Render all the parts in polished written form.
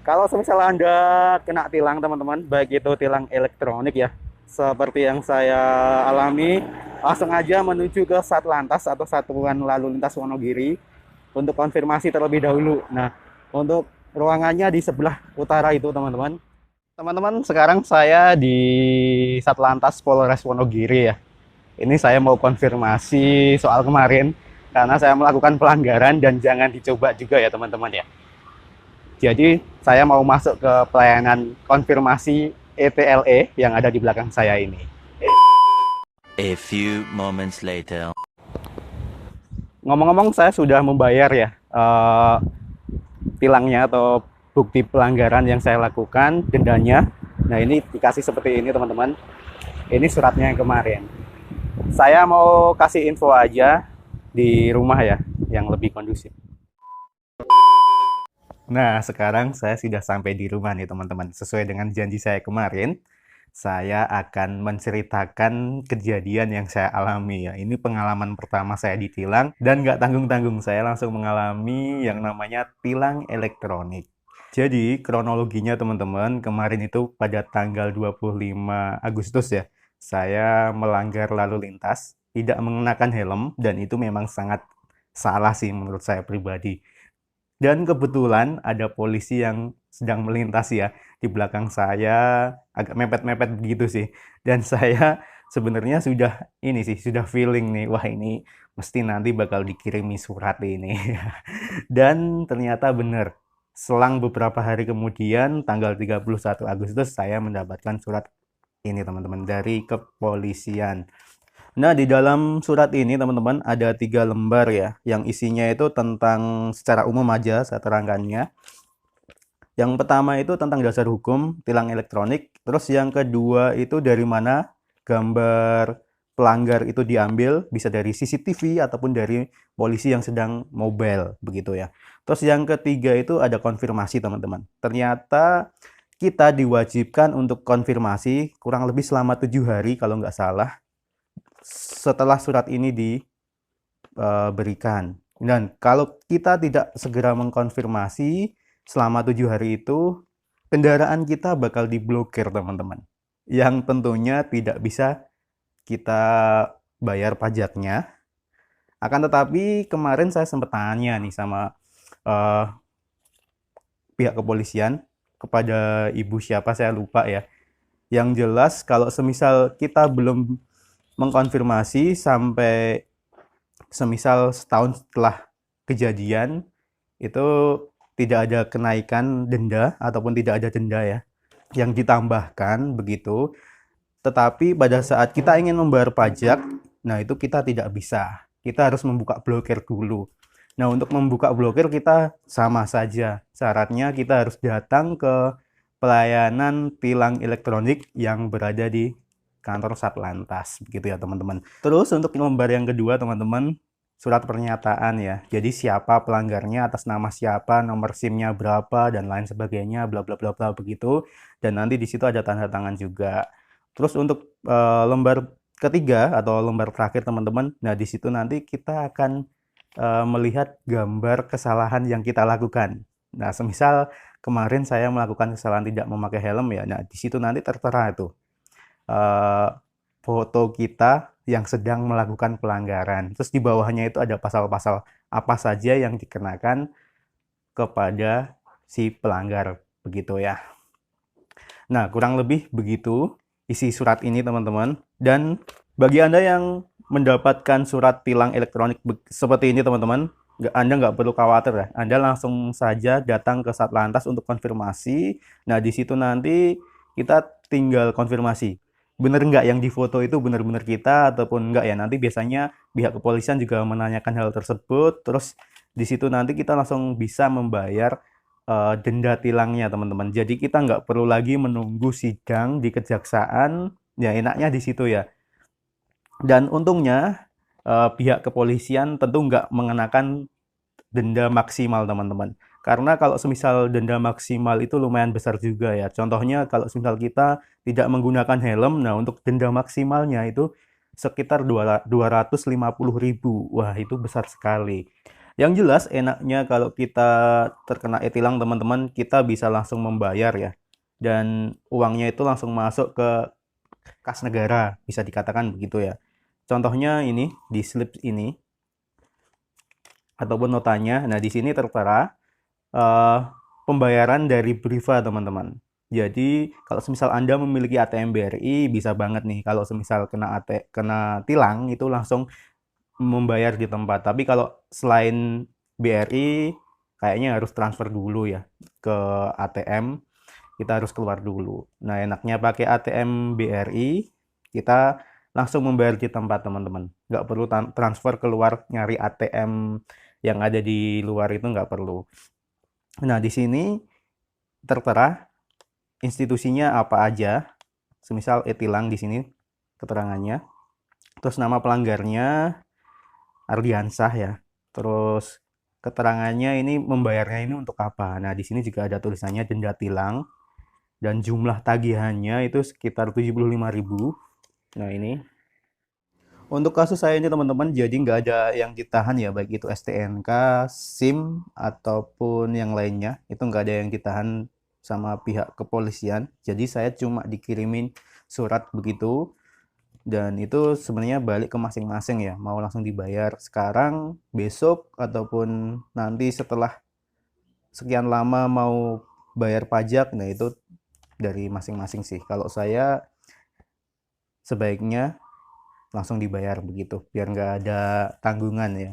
Kalau semisal Anda kena tilang teman-teman, baik itu tilang elektronik ya, seperti yang saya alami, langsung aja menuju ke Satlantas atau Satuan Lalu Lintas Wonogiri untuk konfirmasi terlebih dahulu. Nah, untuk ruangannya di sebelah utara itu teman-teman. Teman-teman, sekarang saya di Satlantas Polres Wonogiri ya. Ini saya mau konfirmasi soal kemarin karena saya melakukan pelanggaran dan jangan dicoba juga ya teman-teman ya. Jadi saya mau masuk ke pelayanan konfirmasi ETLE yang ada di belakang saya ini. A few moments later. Ngomong-ngomong saya sudah membayar ya tilangnya atau bukti pelanggaran yang saya lakukan, dendanya. Nah ini dikasih seperti ini teman-teman. Ini suratnya yang kemarin. Saya mau kasih info aja di rumah ya, yang lebih kondusif. Nah, sekarang saya sudah sampai di rumah nih teman-teman. Sesuai dengan janji saya kemarin, saya akan menceritakan kejadian yang saya alami ya. Ini pengalaman pertama saya ditilang dan nggak tanggung-tanggung. Saya langsung mengalami yang namanya tilang elektronik. Jadi kronologinya teman-teman, kemarin itu pada tanggal 25 Agustus ya, saya melanggar lalu lintas, tidak mengenakan helm, dan itu memang sangat salah sih menurut saya pribadi. Dan kebetulan ada polisi yang sedang melintas ya di belakang saya, agak mepet-mepet begitu sih. Dan saya sebenarnya sudah ini sih, sudah feeling nih, wah ini mesti nanti bakal dikirimi surat ini. Dan ternyata benar. Selang beberapa hari kemudian, tanggal 31 Agustus, saya mendapatkan surat ini teman-teman dari kepolisian. Nah, di dalam surat ini teman-teman ada 3 lembar ya, yang isinya itu tentang secara umum aja saya terangkannya. Yang pertama itu tentang dasar hukum tilang elektronik, terus yang kedua itu dari mana gambar pelanggar itu diambil, bisa dari CCTV ataupun dari polisi yang sedang mobile begitu ya. Terus yang ketiga itu ada konfirmasi teman-teman. Ternyata kita diwajibkan untuk konfirmasi kurang lebih selama 7 hari kalau nggak salah setelah surat ini diberikan. Dan kalau kita tidak segera mengkonfirmasi selama 7 hari itu, kendaraan kita bakal diblokir teman-teman. Yang tentunya tidak bisa kita bayar pajaknya. Akan tetapi kemarin saya sempat tanya nih sama uh, pihak kepolisian kepada ibu siapa saya lupa ya. Yang jelas kalau semisal kita belum mengkonfirmasi sampai semisal setahun setelah kejadian itu tidak ada kenaikan denda ataupun tidak ada denda ya yang ditambahkan begitu. Tetapi pada saat kita ingin membayar pajak, nah itu kita tidak bisa. Kita harus membuka blokir dulu. Nah, untuk membuka blokir kita sama saja. Syaratnya kita harus datang ke pelayanan tilang elektronik yang berada di kantor Satlantas, begitu ya teman-teman. Terus untuk lembar yang kedua teman-teman, surat pernyataan ya. Jadi siapa pelanggarnya, atas nama siapa, nomor SIM-nya berapa dan lain sebagainya, bla bla bla bla begitu. Dan nanti di situ ada tanda tangan juga. Terus untuk lembar ketiga atau lembar terakhir teman-teman, nah di situ nanti kita akan melihat gambar kesalahan yang kita lakukan. Nah, semisal kemarin saya melakukan kesalahan tidak memakai helm ya, nah di situ nanti tertera itu eh, foto kita yang sedang melakukan pelanggaran. Terus di bawahnya itu ada pasal-pasal apa saja yang dikenakan kepada si pelanggar begitu ya. Nah, kurang lebih begitu isi surat ini teman-teman. Dan bagi Anda yang mendapatkan surat tilang elektronik seperti ini teman-teman, Anda nggak perlu khawatir ya. Anda langsung saja datang ke Satlantas untuk konfirmasi. Nah, di situ nanti kita tinggal konfirmasi. Benar nggak yang difoto itu benar-benar kita ataupun nggak ya. Nanti biasanya pihak kepolisian juga menanyakan hal tersebut. Terus di situ nanti kita langsung bisa membayar denda tilangnya teman-teman. Jadi kita nggak perlu lagi menunggu sidang di kejaksaan. Ya enaknya di situ ya. Dan untungnya pihak kepolisian tentu nggak mengenakan denda maksimal teman-teman. Karena kalau semisal denda maksimal itu lumayan besar juga ya. Contohnya kalau semisal kita tidak menggunakan helm, nah untuk denda maksimalnya itu sekitar 250.000. Wah itu besar sekali. Yang jelas enaknya kalau kita terkena e-tilang teman-teman, kita bisa langsung membayar ya. Dan uangnya itu langsung masuk ke kas negara, bisa dikatakan begitu ya. Contohnya ini di slip ini ataupun notanya. Nah, di sini tertera eh, pembayaran dari Briva teman-teman. Jadi kalau semisal Anda memiliki ATM BRI bisa banget nih kalau semisal kena tilang itu langsung membayar di tempat. Tapi kalau selain BRI kayaknya harus transfer dulu ya ke ATM. Kita harus keluar dulu. Nah, enaknya pakai ATM BRI, kita langsung membayar di tempat teman-teman. Nggak perlu transfer keluar nyari ATM yang ada di luar itu nggak perlu. Nah, di sini tertera institusinya apa aja. Semisal e-tilang di sini keterangannya. Terus nama pelanggarnya Ardiansah ya. Terus keterangannya ini membayarnya ini untuk apa. Nah, di sini juga ada tulisannya denda tilang dan jumlah tagihannya itu sekitar 75.000. Nah, ini untuk kasus saya ini teman-teman, jadi nggak ada yang ditahan ya, baik itu STNK, SIM, ataupun yang lainnya. Itu nggak ada yang ditahan sama pihak kepolisian. Jadi saya cuma dikirimin surat begitu, dan itu sebenarnya balik ke masing-masing ya, mau langsung dibayar sekarang, besok, ataupun nanti setelah sekian lama mau bayar pajak. Nah, itu dari masing-masing sih. Kalau saya sebaiknya langsung dibayar begitu, biar nggak ada tanggungan ya.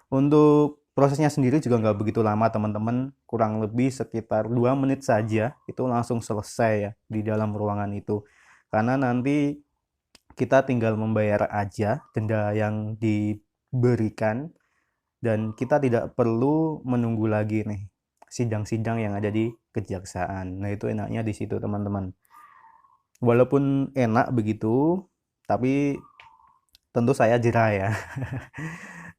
Untuk prosesnya sendiri juga nggak begitu lama teman-teman, kurang lebih sekitar 2 menit saja itu langsung selesai ya di dalam ruangan itu. Karena nanti kita tinggal membayar aja denda yang diberikan dan kita tidak perlu menunggu lagi nih sidang-sidang yang ada di kejaksaan. Nah, itu enaknya di situ teman-teman. Walaupun enak begitu, tapi tentu saya jera ya.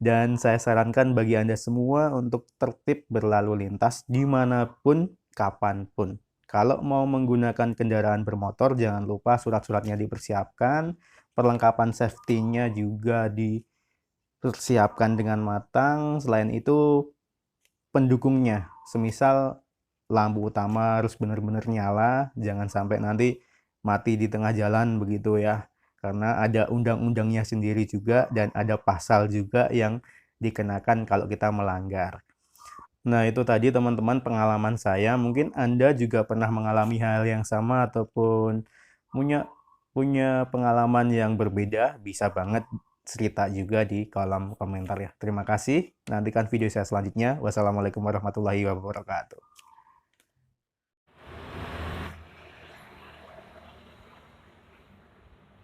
Dan saya sarankan bagi Anda semua untuk tertib berlalu lintas dimanapun, kapanpun. Kalau mau menggunakan kendaraan bermotor, jangan lupa surat-suratnya dipersiapkan, perlengkapan safety-nya juga dipersiapkan dengan matang. Selain itu, pendukungnya, semisal lampu utama harus benar-benar nyala, jangan sampai nanti mati di tengah jalan begitu ya. Karena ada undang-undangnya sendiri juga dan ada pasal juga yang dikenakan kalau kita melanggar. Nah, itu tadi teman-teman pengalaman saya. Mungkin Anda juga pernah mengalami hal yang sama ataupun punya punya pengalaman yang berbeda, bisa banget cerita juga di kolom komentar ya. Terima kasih. Nantikan video saya selanjutnya. Wassalamualaikum warahmatullahi wabarakatuh.